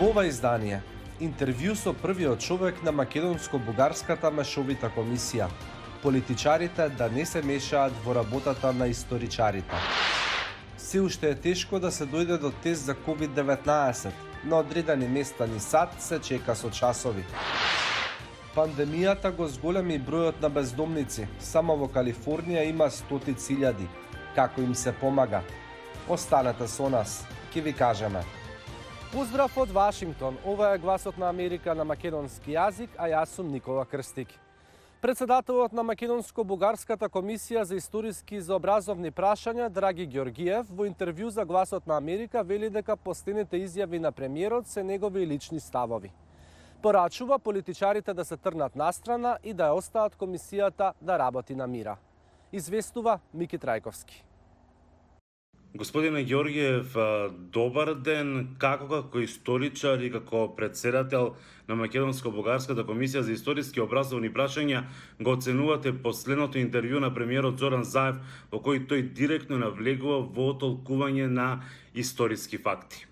Во ова издание, интервју со првиот човек на македонско-бугарската мешовита комисија. Политичарите да не се мешаат во работата на историчарите. Се уште е тешко да се дојде до тест за COVID-19. На одредени места ни сад се чека со часови. Пандемијата го зголеми бројот на бездомници. Само во Калифорнија има стотици илјади. Како им се помага? Останете со нас, ќе ви кажеме. Поздрав од Вашингтон. Ова е гласот на Америка на македонски јазик, а јас сум Никола Крстик. Председателот на Македонско-бугарската комисија за историски и за образовни прашања Драги Ѓоргиев во интервју за гласот на Америка вели дека последните изјави на премиерот се негови лични ставови. Порачува политичарите да се трнат настрана и да ја остават комисијата да работи на мира. Известува Мики Трајковски. Господине Ѓоргиев, добар ден. Како историчар и како председател на Македонско-бугарската комисија за историски и образовни прашања го оценувате последното интервју на премиерот Зоран Заев во кој тој директно навлегува во толкување на историски факти?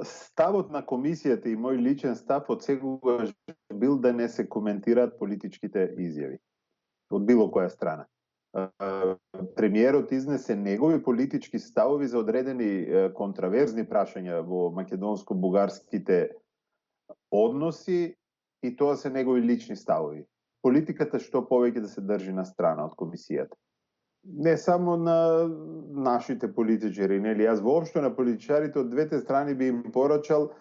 Ставот на комисијата и мој личен став од секогаш бил да не се коментираат политичките изјави од било која страна. Премиерот изнесе негови политички ставови за одредени контраверзни прашања во македонско-бугарските односи и тоа се негови лични ставови. Политиката што повеќе да се држи на страна од комисијата. Не само на нашите политичари, нели? Јас воопшто на политичарите од двете страни би им порачал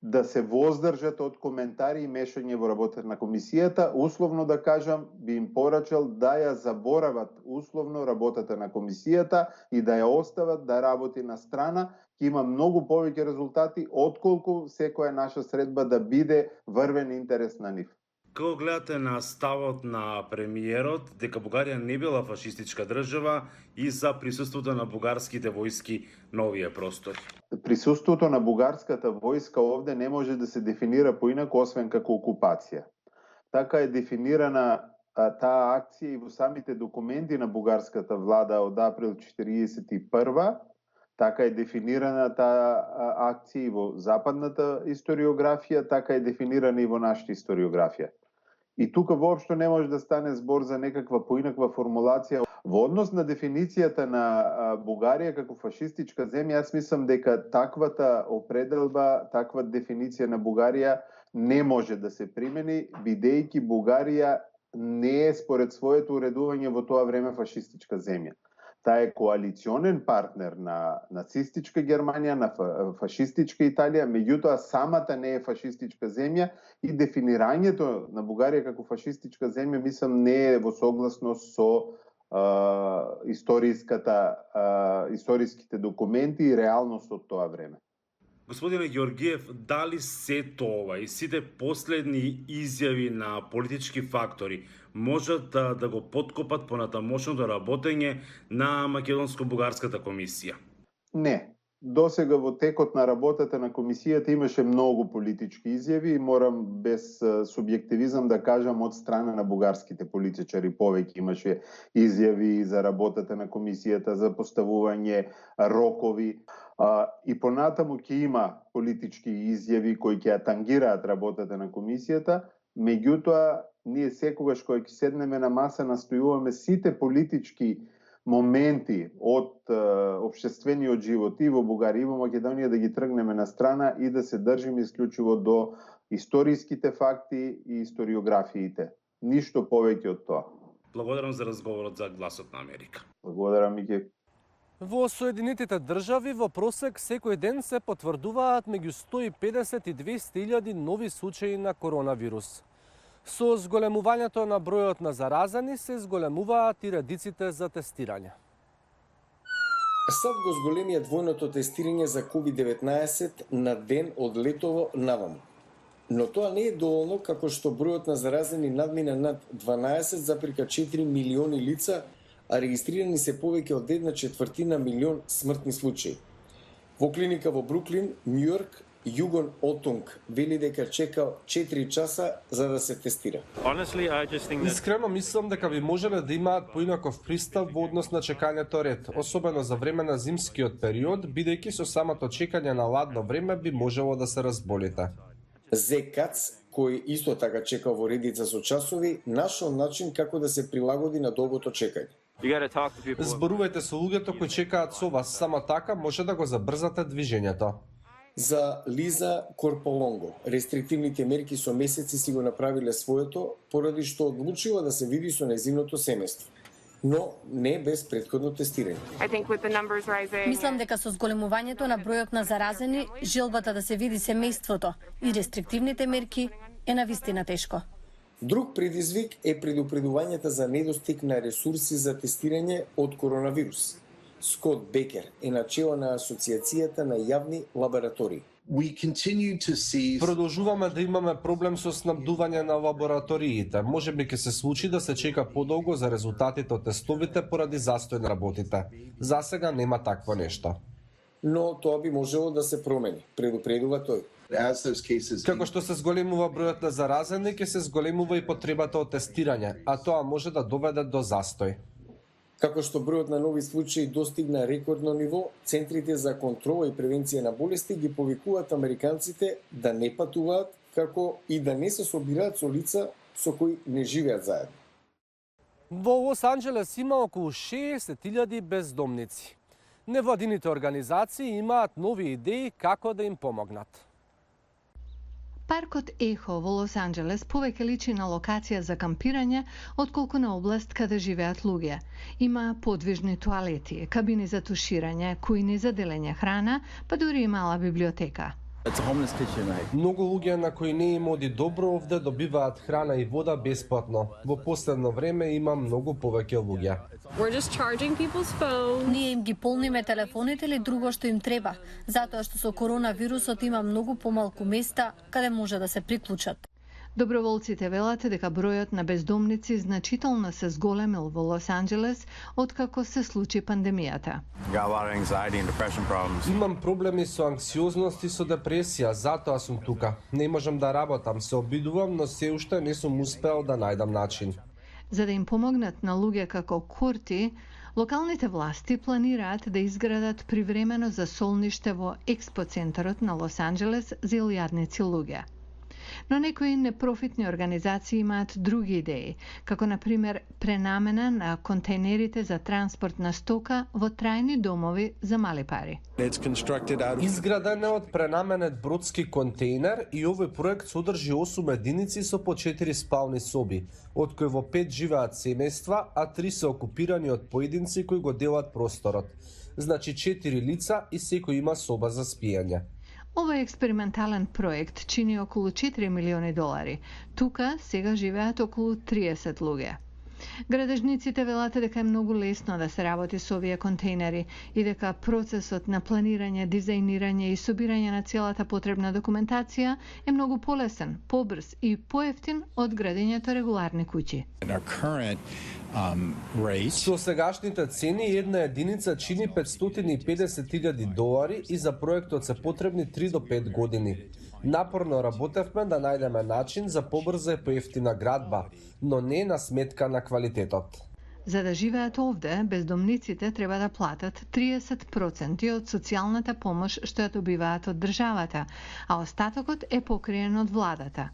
да се воздржат од коментари и мешање во работата на комисијата. Условно да кажам, би им порачал да ја заборават условно работата на комисијата и да ја остават да работи на страна, ќе има многу повеќе резултати отколку секоја наша средба да биде врвен интерес на нив. Како гледате на ставот на премиерот дека Бугарија не била фашистичка држава и за присуството на бугарските војски на овие простори? Присуството на бугарската војска овде не може да се дефинира поинаку освен како окупација. Така е дефинирана таа акција и во самите документи на бугарската влада од април 1941. Така е дефинирана таа акција и во западната историографија, така е дефинирана и во нашата историографија. И тука воопшто не може да стане збор за некаква поинаква формулација. Во однос на дефиницијата на Бугарија како фашистичка земја, јас мислам дека таквата определба, таква дефиниција на Бугарија не може да се примени, бидејќи Бугарија не е според своето уредување во тоа време фашистичка земја. Таа е коалиционен партнер на нацистичка Германија, на фашистичка Италија, меѓутоа самата не е фашистичка земја и дефинирањето на Бугарија како фашистичка земја мислам не е во согласност со историските документи и реалност од тоа време. Господине Ѓоргиев, дали сето ова и сите последни изјави на политички фактори можат да го поткопат понатамошното работење на Македонско-бугарската комисија? Не. Досега во текот на работата на комисијата имаше многу политички изјави и морам без субјективизам да кажам од страна на бугарските политичари повеќе имаше изјави за работата на комисијата, за поставување рокови. И понатаму ќе има политички изјави кои ќе ја тангираат работата на комисијата, меѓутоа ние секогаш кога ќе седнеме на маса настојуваме сите политички моменти од општествениот живот и во Бугарија и во Македонија да ги тргнеме на страна и да се држиме исклучиво до историските факти и историографиите. Ништо повеќе од тоа. Благодарам за разговорот за гласот на Америка. Благодарам, Мики. Во Соединетите држави во просек секој ден се потврдуваат меѓу 150 и 200.000 нови случаи на коронавирус. Со зголемувањето на бројот на заразени се зголемуваат и редиците за тестирање. САД го зголемија двојното тестирање за COVID-19 на ден од летово наваму. Но тоа не е доволно како што бројот на заразени надмина над 12,4 милиони лица, а регистрирани се повеќе од 1/4 милион смртни случаи. Во клиника во Бруклин, Њујорк, Југон Отунг вели дека чекал 4 часа за да се тестира. Искрено мислам дека би можеле да имаат поинаков пристап во однос на чекањето ред, особено за време на зимскиот период, бидејќи со самото чекање на ладно време би можело да се разболите. Зе Кац, кој исто така чекал во редица со часови, нашол начин како да се прилагоди на долгото чекање. Зборувајте со луѓето кои чекаат со вас, само така може да го забрзате движењето. За Лиза Корполонго, рестриктивните мерки со месеци си го направиле своето, поради што одлучила да се види со нејзиното семејство, но не без претходно тестирање. Мислам дека со зголемувањето на бројот на заразени, желбата да се види семејството и рестриктивните мерки е навистина тешко. Друг предизвик е предупредувањата за недостиг на ресурси за тестирање од коронавирус. Скот Бекер е начело на Асоциацијата на јавни лаборатории. Продолжуваме да имаме проблем со снабдување на лабораториите. Можеби ќе се случи да се чека подолго за резултатите од тестовите поради застој на работите. За сега нема такво нешто. Но тоа би можело да се промени, предупредува тој. Како што се зголемува бројот на заразени, ќе се зголемува и потребата од тестирање, а тоа може да доведе до застој. Како што бројот на нови случаи достигна рекордно ниво, центрите за контрола и превенција на болести ги повикуваат американците да не патуваат, како и да не се собираат со лица со кои не живеат заедно. Во Лос Анџелес има околу 60.000 бездомници. Невладините организации имаат нови идеи како да им помогнат. Паркот Ехо во Лос Анџелес повеќе личи на локација за кампирање отколку на област каде живеат луѓе. Има подвижни тоалети, кабини за туширање, кујни за делење храна, па дури и мала библиотека. Многу луѓе на кои не им оди добро овде добиваат храна и вода бесплатно. Во последно време има многу повеќе луѓе. Ние им ги полниме телефоните или друго што им треба, затоа што со коронавирусот има многу помалку места каде може да се приклучат. Доброволците велат дека бројот на бездомници значително се зголемил во Лос Анџелес откако се случи пандемијата. Имам проблеми со анксиозност и со депресија, затоа сум тука. Не можам да работам, се обидувам, но се уште не сум успеал да најдам начин. За да им помогнат на луѓе како Курти, локалните власти планираат да изградат привремено засолниште во експоцентарот на Лос Анџелес за илјадници луѓе. Но некои непрофитни организации имаат други идеи, како на пример пренамена на контейнерите за транспорт на стока во трајни домови за мали пари. Изграден е од пренаменет бродски контейнер и овој проект содржи 8 единици со по 4 спални соби, од кои во 5 живеат семејства, а 3 се окупирани од поединци кои го делат просторот. Значи 4 лица и секој има соба за спиење. Овој експериментален проект чини околу 4 милиони долари. Тука сега живеат околу 30 луѓе. Градежниците велат дека е многу лесно да се работи со овие контейнери и дека процесот на планирање, дизајнирање и собирање на целата потребна документација е многу полесен, побрз и поевтин од градењето регуларни куќи. Со сегашните цени, една единица чини $550,000 и за проектот се потребни 3 до 5 години. Напорно работевме да најдеме начин за побрза и поевтина градба, но не на сметка на квалитетот. За да живеат овде, бездомниците треба да платат 30% од социјалната помош што ја добиваат од државата, а остатокот е покриен од владата.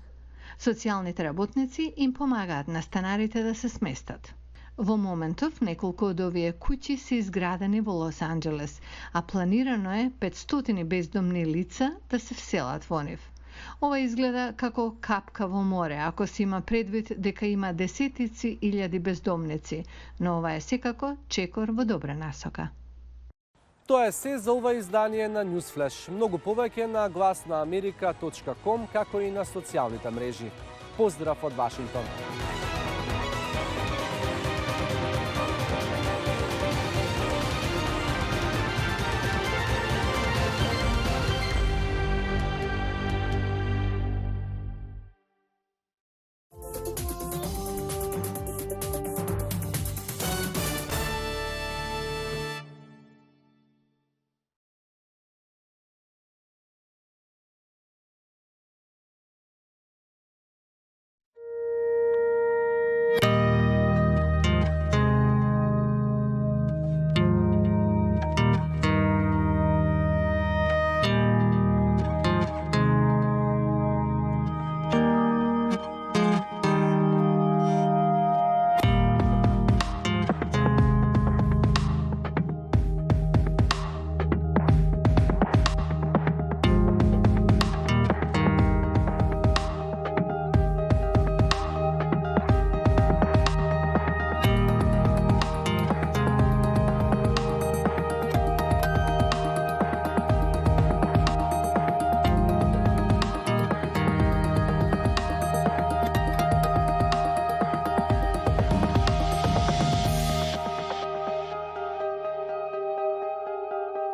Социјалните работници им помагаат на станарите да се сместат. Во моментов, неколку од овие куќи се изградени во Лос Анџелес, а планирано е 500 бездомни лица да се вселат во нив. Ова изгледа како капка во море, ако се има предвид дека има десетици илјади бездомници, но ова е секако чекор во добра насока. Тоа е се за ова издание на Newsflash. Многу повеќе на гласнааmerika.com, како и на социјалните мрежи. Поздрав од Вашингтон!